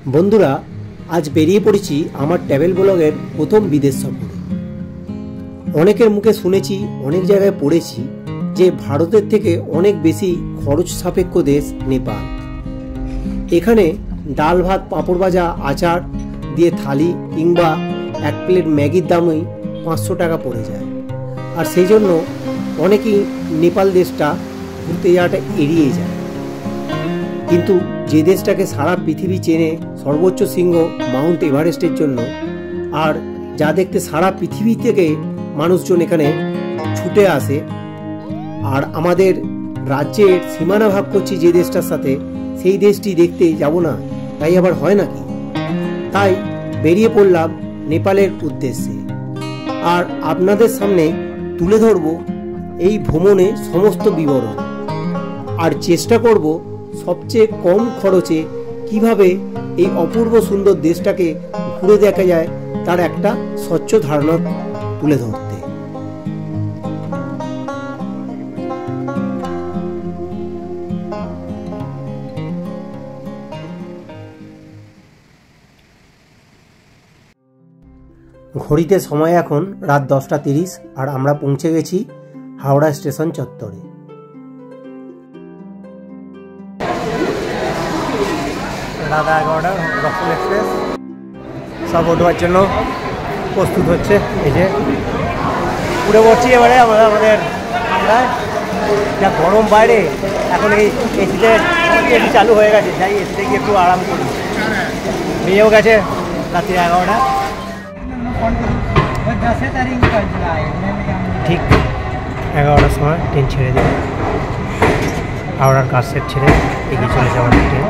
বন্ধুরা, আজ বেরিয়ে পড়েছি আমার ট্রাভেল ব্লগের প্রথম বিদেশ সফরে। অনেকের মুখে শুনেছি, অনেক জায়গায় পড়েছি যে ভারতের থেকে অনেক বেশি খরচ সাপেক্ষ দেশ নেপাল। এখানে ডাল ভাত পাঁপড় ভাজা আচার দিয়ে থালি কিংবা এক প্লেট ম্যাগির দামই 500 টাকা পড়ে যায়। আর সেই জন্য অনেকেই নেপাল দেশটা ঘুরতে যাওয়াটা এড়িয়ে যায়। কিন্তু যে দেশটাকে সারা পৃথিবী চেনে সর্বোচ্চ শৃঙ্গ মাউন্ট এভারেস্টের জন্য, আর যা দেখতে সারা পৃথিবী থেকে মানুষজন এখানে ছুটে আসে, আর আমাদের রাজ্যের সীমানা ভাগ করছি যে দেশটার সাথে, সেই দেশটি দেখতে যাব না তাই আবার হয় নাকি? তাই বেরিয়ে পড়লাম নেপালের উদ্দেশ্যে, আর আপনাদের সামনে তুলে ধরব এই ভ্রমণের সমস্ত বিবরণ, আর চেষ্টা করব সবচেয়ে কম খরচে কিভাবে এই অপূর্ব সুন্দর দেশটাকে ঘুরে দেখা যায় তার একটা স্বচ্ছ ধারণা তুলে ধরতে। ঘড়িতে সময় এখন রাত 10টা 30, আর আমরা পৌঁছে গেছি হাওড়া স্টেশন চত্বরে। রাত 11টা, রক্সল এক্সপ্রেস সব ওঠার জন্য প্রস্তুত হচ্ছে। এই যে উঠে পড়ছি এবারে আমরা আমাদের কামরায়। যা গরম বাইরে, এখন এই এসিতে এসি চালু হয়ে গেছে, যাই এসিতে গিয়ে একটু আরাম করি। নিয়েও গেছে রাত্রি 11টা, ঠিক 11টার সময় ট্রেন ছেড়ে দেবে। হাওড়ার কাছের ছেড়ে এগিয়ে চলে যাওয়ার ট্রেন।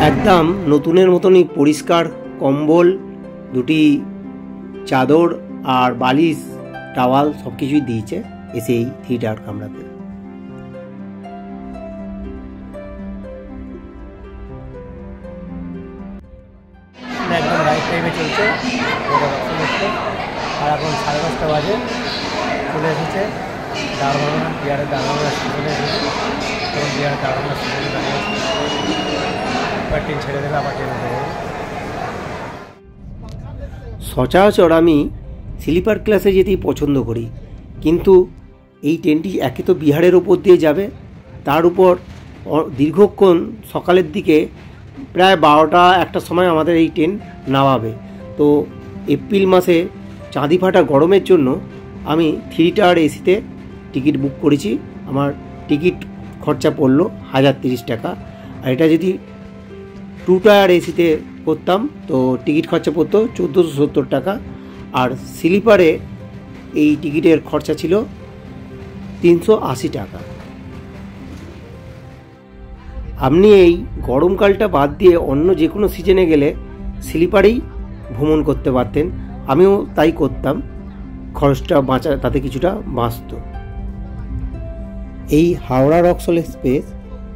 একদম নতুনের মতনই পরিষ্কার কম্বল, দুটি চাদর আর বালিশ, টাওয়াল সব কিছুই দিয়েছে এসে এই থিয়েটার কামরাতে। একদম রাইট টাইমে চলছে, আর এখন 10:30 বাজে। চলে এসেছে দারভাঙা, বিহারের দারভাঙা স্টেশনে এসেছে। তখন বিহারের দারভাঙা স্টেশনে দাঁড়িয়ে এবার ট্রেন ছেড়ে দেবে, আবার ট্রেন উঠে যাবে। সচরাচর আমি স্লিপার ক্লাসে যেতেই পছন্দ করি, কিন্তু এই ট্রেনটি একে তো বিহারের ওপর দিয়ে যাবে, তার উপর দীর্ঘক্ষণ সকালের দিকে প্রায় 12টা-1টার সময় আমাদের এই ট্রেন নামাবে। তো এপ্রিল মাসে চাঁদি ফাটা গরমের জন্য আমি 3 টায়ার এসিতে টিকিট বুক করেছি। আমার টিকিট খরচা পড়লো 1030 টাকা। আর এটা যদি 2 টায়ার এসিতে করতাম তো টিকিট খরচা পড়তো 1470 টাকা। আর স্লিপারে এই টিকিটের খরচা ছিল 380 টাকা। আপনি এই গরমকালটা বাদ দিয়ে অন্য যে কোনো সিজনে গেলে স্লিপারেই ভ্রমণ করতে পারতেন, আমিও তাই করতাম। খরচটা বাঁচা, তাতে কিছুটা বাঁচত। এই হাওড়া রক্সল এক্সপ্রেস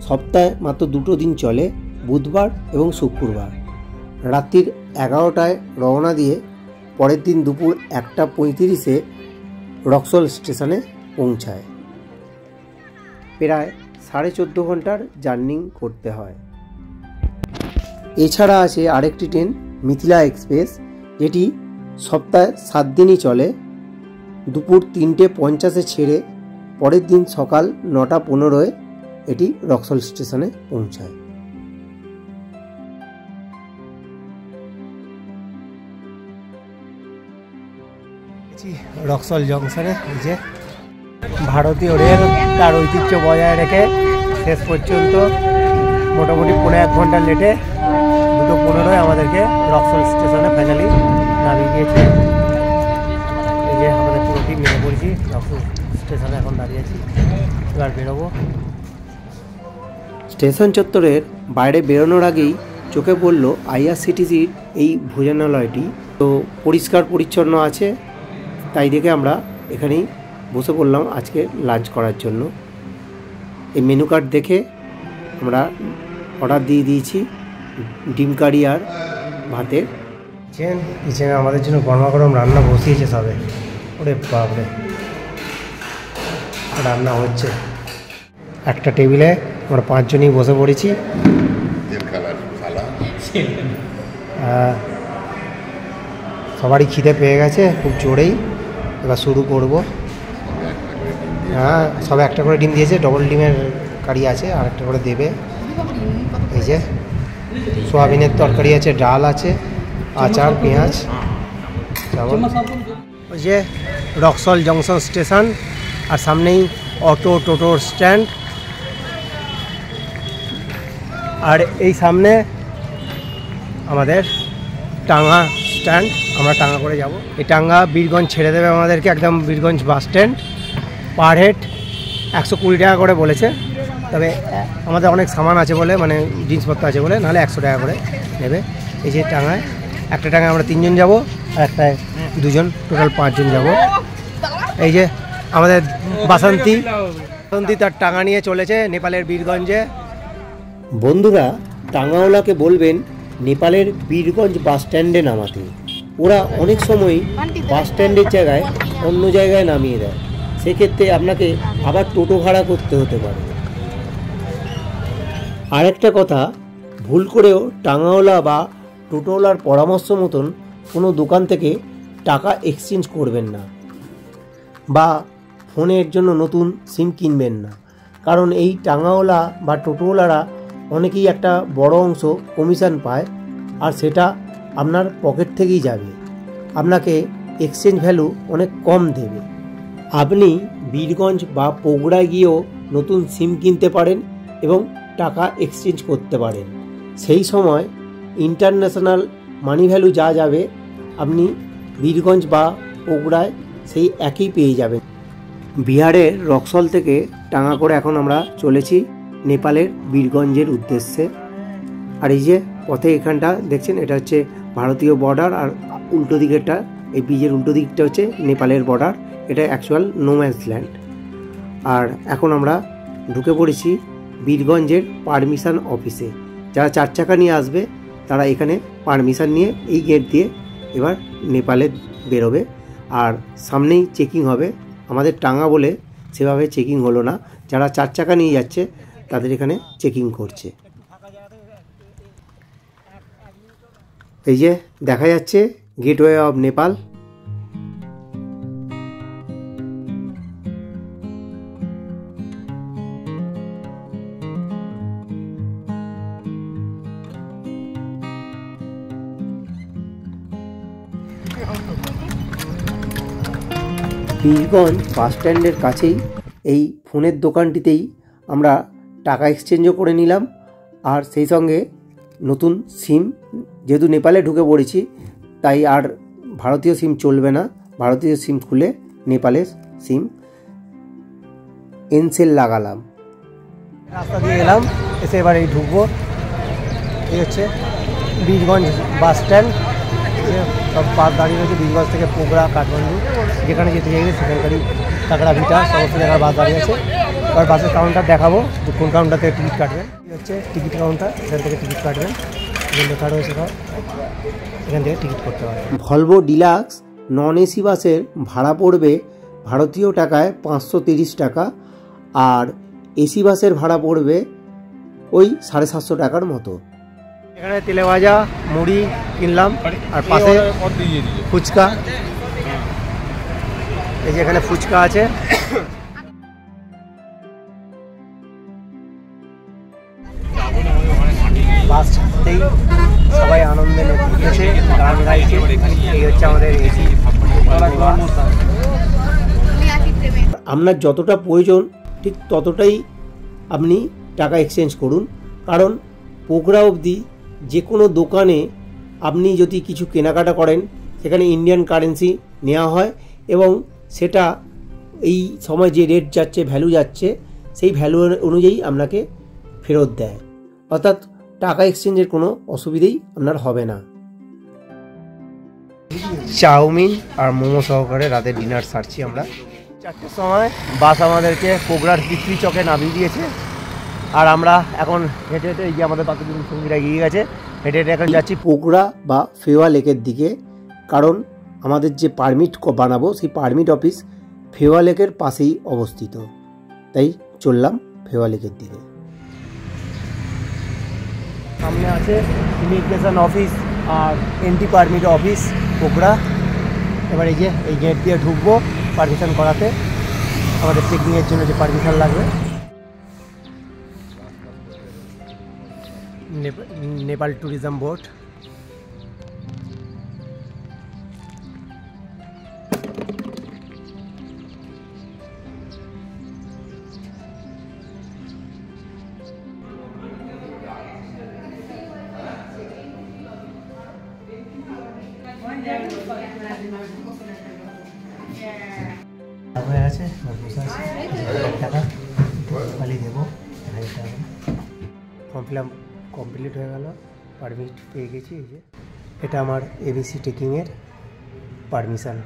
সপ্তাহে মাত্র 2 দিন চলে, বুধবার এবং শুক্রবার। রাত্রির 11টায় রওনা দিয়ে পরের দিন দুপুর 1টা 35-এ রক্সল স্টেশনে পৌঁছায়। প্রায় 14.5 ঘন্টার জার্নি করতে হয়। এছাড়া আছে আরেকটি ট্রেন মিথিলা এক্সপ্রেস, যেটি সপ্তাহে 7 দিনই চলে। দুপুর 3:50-এ ছেড়ে পরের দিন সকাল 9টা 15-এ এটি রক্সল স্টেশনে পৌঁছায়। রক্সল জংশনে এই যে ভারতীয় রেল তার ঐতিহ্য বজায় রেখে শেষ পর্যন্ত মোটামুটি 1.5 ঘন্টা লেটে 2:15-এ আমাদেরকে রক্সল স্টেশনে ফাইনালি নামিয়ে দিয়েছে। এই যে আমাদের পুরো টিম নেমে পড়েছি, রক্সল স্টেশনে এখন দাঁড়িয়েছি, এবার বেরোবো। স্টেশন চত্বরের বাইরে বেরোনোর আগেই চোখে পড়লো IRCTCর এই ভোজনালয়টি। তো পরিষ্কার পরিচ্ছন্ন আছে, তাই দেখে আমরা এখানেই বসে পড়লাম আজকে লাঞ্চ করার জন্য। এই মেনু কার্ড দেখে আমরা অর্ডার দিয়ে দিয়েছি ডিম কারি আর ভাতের। কিচেনে আমাদের জন্য গরমা গরম রান্না বসিয়েছে সবে। ওরে বাপরে, রান্না হচ্ছে। একটা টেবিলে আমরা 5 জনই বসে পড়েছি। সবারই খিদে পেয়ে গেছে খুব জোরেই, এবার শুরু করব। হ্যাঁ, সবে একটা করে ডিম দিয়েছে, ডবল ডিমের কারি আছে, আর একটা করে দেবে। এই যে সোয়াবিনের তরকারি আছে, ডাল আছে, আচার, পেঁয়াজ, চাবল। ওই যে রক্সল জংশন স্টেশন, আর সামনেই অটো টোটোর স্ট্যান্ড, আর এই সামনে আমাদের টাঙ্গা স্ট্যান্ড। আমরা টাঙ্গা করে যাব। এই টাঙ্গা বীরগঞ্জ ছেড়ে দেবে আমাদেরকে একদম Birganj bus stand. Per head 120 টাকা করে বলেছে, তবে আমাদের অনেক সামান আছে বলে, মানে জিনিসপত্র আছে বলে, নাহলে 100 টাকা করে নেবে। এই যে টাঙ্গায়, একটা টাঙ্গায় আমরা 3 জন যাব, আর একটায় 2 জন, টোটাল 5 জন যাব। এই যে আমাদের বাসন্তী তার টাঙ্গা নিয়ে চলেছে নেপালের বীরগঞ্জে। বন্ধুরা, টাঙ্গাওয়ালাকে বলবেন নেপালের বীরগঞ্জ বাস স্ট্যান্ডে নামাতে। ওরা অনেক সময় বাস স্ট্যান্ডের জায়গায় অন্য জায়গায় নামিয়ে দেয়, সেক্ষেত্রে আপনাকে আবার টোটো ভাড়া করতে হতে পারে। আরেকটা কথা, ভুল করেও টাঙ্গাওয়ালা বা টোটোওয়ালার পরামর্শ মতন কোনো দোকান থেকে টাকা এক্সচেঞ্জ করবেন না, বা ফোনের জন্য নতুন সিম কিনবেন না, কারণ এই টাঙ্গাওয়ালা বা টোটোওয়ালারা অনেকেই একটা বড় অংশ কমিশন পায়, আর সেটা আপনার পকেট থেকেই যাবে, আপনাকে এক্সচেঞ্জ ভ্যালু অনেক কম দেবে। আপনি বীরগঞ্জ বা পোগড়ায় গিয়েও নতুন সিম কিনতে পারেন এবং টাকা এক্সচেঞ্জ করতে পারেন। সেই সময় ইন্টারন্যাশনাল মানি ভ্যালু যা যাবে, আপনি বীরগঞ্জ বা পোগড়ায় সেই একই পেয়ে যাবেন। বিহারের রক্সল থেকে টাঙ্গা করে এখন আমরা চলেছি নেপালের বীরগঞ্জের উদ্দেশ্যে। আর এই যে পথে এখানটা দেখছেন, এটা হচ্ছে ভারতীয় বর্ডার, আর উল্টো দিকেরটা, এই ব্রিজের উল্টো দিকটা হচ্ছে নেপালের বর্ডার। এটা অ্যাকচুয়াল নোম্যান্স ল্যান্ড। আর এখন আমরা ঢুকে পড়েছি বীরগঞ্জের পারমিশন অফিসে। যারা 4 চাকা নিয়ে আসবে তারা এখানে পারমিশন নিয়ে এই গেট দিয়ে এবার নেপালে বেরোবে, আর সামনেই চেকিং হবে। আমাদের টাঙ্গা বলে সেভাবে চেকিং হলো না, যারা 4 চাকা নিয়ে যাচ্ছে তাদের এখানে চেকিং করছে। এই যে দেখা যাচ্ছে গেটওয়ে অফ নেপাল। বীরগঞ্জ বাস স্ট্যান্ডের কাছেই এই ফোনের দোকানটিতেই আমরা টাকা এক্সচেঞ্জও করে নিলাম, আর সেই সঙ্গে নতুন সিম, যেহেতু নেপালে ঢুকে পড়েছি তাই আর ভারতীয় সিম চলবে না, ভারতীয় সিম খুলে নেপালের সিম এনসেল লাগালাম। রাস্তা দিয়ে এলাম, এসে এবার এই ঢুকবো। এই হচ্ছে বীরগঞ্জ বাস স্ট্যান্ড। সব বাস দাঁড়িয়ে রয়েছে বীরগঞ্জ থেকে পোগড়া, কাঠমান্ডু, যেখানে যেতে চাইবে সেখানকারই কাঁকড়া ভিটা সমস্ত জায়গার বাস দাঁড়িয়ে আছে। এবার বাসের কাউন্টার দেখাবো যে কোন কাউন্টার থেকে টিকিট কাটবেন। এই হচ্ছে টিকিট কাউন্টার, এখান থেকে টিকিট কাটবেন, এখানে লেখা রয়েছে সব, এখান থেকে টিকিট করতে পারবেন। ভলভো ডিলাক্স নন এসি বাসের ভাড়া পড়বে ভারতীয় টাকায় 530 টাকা, আর এসি বাসের ভাড়া পড়বে ওই 750 টাকার মতো। এখানে তেলে ভাজা মুড়ি কিনলাম, আর পাশে ফুচকা। এই যে এখানে ফুচকা আছে। বাস ছাড়তেই সবাই আনন্দে মেতেছে, গান গাইছে। এই হচ্ছে আমাদের এসি। আপনার যতটা প্রয়োজন ঠিক ততটাই আপনি টাকা এক্সচেঞ্জ করুন, কারণ পোগড়া অবধি যে কোনো দোকানে আপনি যদি কিছু কেনাকাটা করেন সেখানে ইন্ডিয়ান কারেন্সি নেওয়া হয়, এবং সেটা এই সময় যে রেট যাচ্ছে, ভ্যালু যাচ্ছে, সেই ভ্যালু অনুযায়ী আপনাকে ফেরত দেয়। অর্থাৎ টাকা এক্সচেঞ্জের কোনো অসুবিধেই আপনার হবে না। চাউমিন আর মোমো সহকারে রাতের ডিনার সারছি আমরা। 4টের সময় বাস আমাদেরকে পোগড়ার বিক্রি চকে নামিয়ে দিয়েছে, আর আমরা এখন হেঁটে হেঁটে, এই যে আমাদের বাকি দুজন সঙ্গীরা এগিয়ে গেছে, হেঁটে হেঁটে এখন যাচ্ছি পোগড়া বা ফেওয়া লেকের দিকে, কারণ আমাদের যে পারমিট বানাবো সেই পারমিট অফিস ফেওয়া লেকের পাশেই অবস্থিত, তাই চললাম ফেওয়া লেকের দিকে। সামনে আছে ইমিগ্রেশন অফিস, আর এন্ট্রি পারমিট অফিস পোকরা। এবার এই যে এই গেট দিয়ে ঢুকবো পারমিশন করাতে, আমাদের চেকিংয়ের জন্য যে পারমিশন লাগবে। Nepal tourism board. হয়ে আছে, টাকা খালি দেবো। ফর্ম ফিল আপ কমপ্লিট হয়ে গেল, পারমিট পেয়ে গেছি। এই যে এটা আমার এবিসি টেকিংয়ের পারমিশন।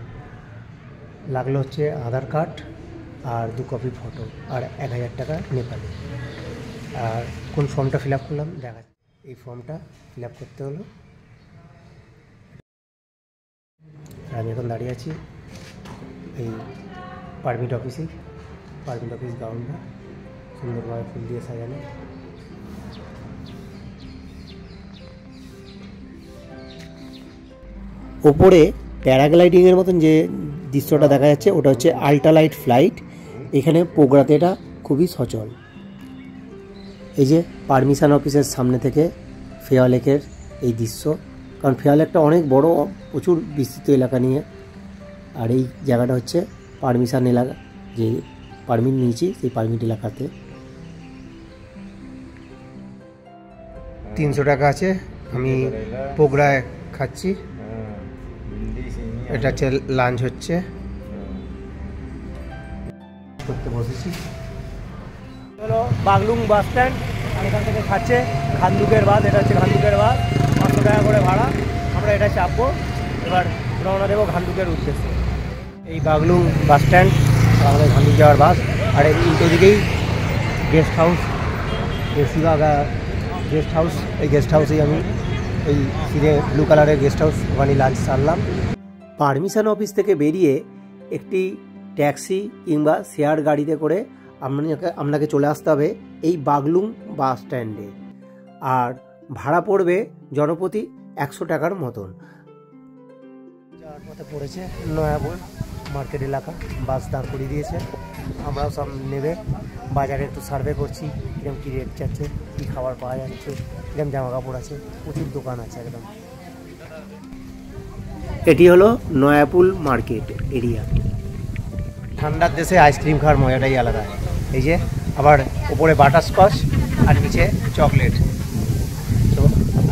লাগলো হচ্ছে আধার কার্ড আর 2 কপি ফটো আর 1000 টাকা নেপালি। আর কোন ফর্মটা ফিল আপ করলাম দেখা, এই ফর্মটা ফিল আপ করতে হলো। আমি এখন দাঁড়িয়ে আছি এই পারমিট অফিসে। পারমিট অফিস গ্রাউন্ডটা সুন্দরভাবে ফুল দিয়ে সাজানো। ওপরে প্যারাগ্লাইডিংয়ের মতন যে দৃশ্যটা দেখা যাচ্ছে ওটা হচ্ছে আল্ট্রালাইট ফ্লাইট। এখানে পোগরাতে এটা খুবই সচল। এই যে পারমিশন অফিসের সামনে থেকে ফেয়া লেকের এই দৃশ্য, কারণ ফেয়া লেকটা অনেক বড়, প্রচুর বিস্তৃত এলাকা নিয়ে। আর এই জায়গাটা হচ্ছে পারমিশন এলাকা, যে পারমিট নিয়েছি সেই পারমিট এলাকাতে। 300 টাকা আছে। আমি পোগরায় খাচ্ছি, এটা হচ্ছে লাঞ্চ হচ্ছে। করতে বসেছি, চলো বাগলুং বাস স্ট্যান্ড। আর এখান থেকে খাচ্ছে খান্দুকের বাস। এটা হচ্ছে খান্দুকের বাস, 500 টাকা করে ভাড়া। আমরা এটা চাপবো, এবার রওনা দেবো খান্দুকের উদ্দেশ্যে। এই বাগলুং বাস স্ট্যান্ড, আমাদের খান্দুক যাওয়ার বাস। আর এই উল্টো দিকেই গেস্ট হাউস, বেশিরভাগ গেস্ট হাউস। এই গেস্ট হাউসেই আমি এই সিরে ব্লু কালারের গেস্ট হাউস, ওখানে লাঞ্চ সারলাম। পারমিশন অফিস থেকে বেরিয়ে একটি ট্যাক্সি কিংবা শেয়ার গাড়িতে করে আপনাকে চলে আসতে হবে এই বাগলুং বাস স্ট্যান্ডে। আর ভাড়া পড়বে জনপ্রতি 100 টাকার মতন। যাওয়ার পথে পড়েছে নয়াপুর মার্কেট এলাকা, বাস দাঁড় করিয়ে দিয়েছে। আমরাও সব নেবে বাজারে একটু সার্ভে করছি, কিরকম কী রেট যাচ্ছে, কী খাবার পাওয়া যাচ্ছে, কিরকম জামা কাপড় আছে, প্রচুর দোকান আছে একদম। এটি হলো নয়াপুল মার্কেট এরিয়া। ঠান্ডার দেশে আইসক্রিম খাওয়ার মজাটাই আলাদা। এই যে আবার ওপরে বাটারস্কচ আর নিচে চকলেট, তো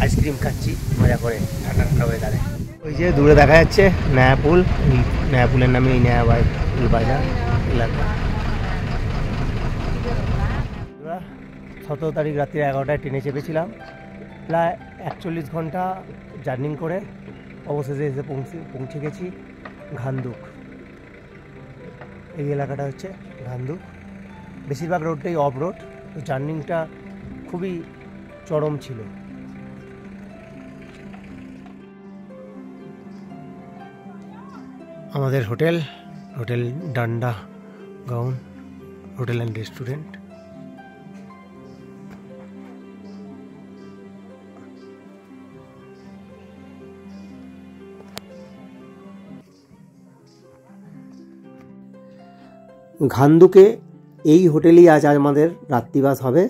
আইসক্রিম খাচ্ছি মজা করে ঠান্ডা ঠান্ডা ওয়েদারে। ওই যে দূরে দেখা যাচ্ছে নয়াপুল, নয়াপুলের নামে এই নয়াপুল বাজার এলাকা। 17 তারিখ রাত্রি 11টায় ট্রেনে চেপেছিলাম। প্রায় 41 ঘন্টা জার্নি করে অবশেষে এসে পৌঁছে গেছি ঘান্দুক। এই এলাকাটা হচ্ছে ঘান্দুক। বেশিরভাগ রোডটাই অফ রোড, তো জার্নিংটা খুবই চরম ছিল। আমাদের হোটেল ডান্ডা গাউন হোটেল অ্যান্ড রেস্টুরেন্ট। ঘান্দুকে এই হোটেলেই আজ আমাদের রাত্রিবাস হবে।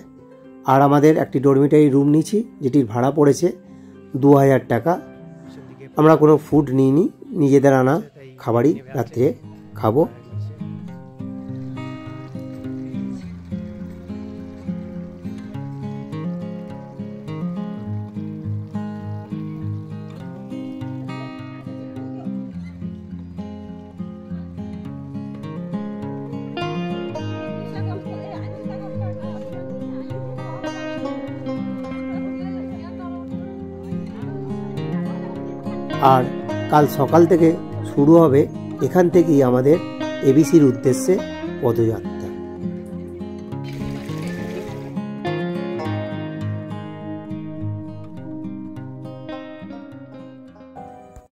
আর আমাদের একটি ডরমিটারি রুম নিয়েছি, যেটির ভাড়া পড়েছে 2000 টাকা। আমরা কোনো ফুড নিইনি, নিজেদের আনা খাবারই রাত্রে খাবো। আর কাল সকাল থেকে শুরু হবে এখান থেকেই আমাদের এবিসির উদ্দেশ্যে পদযাত্রা।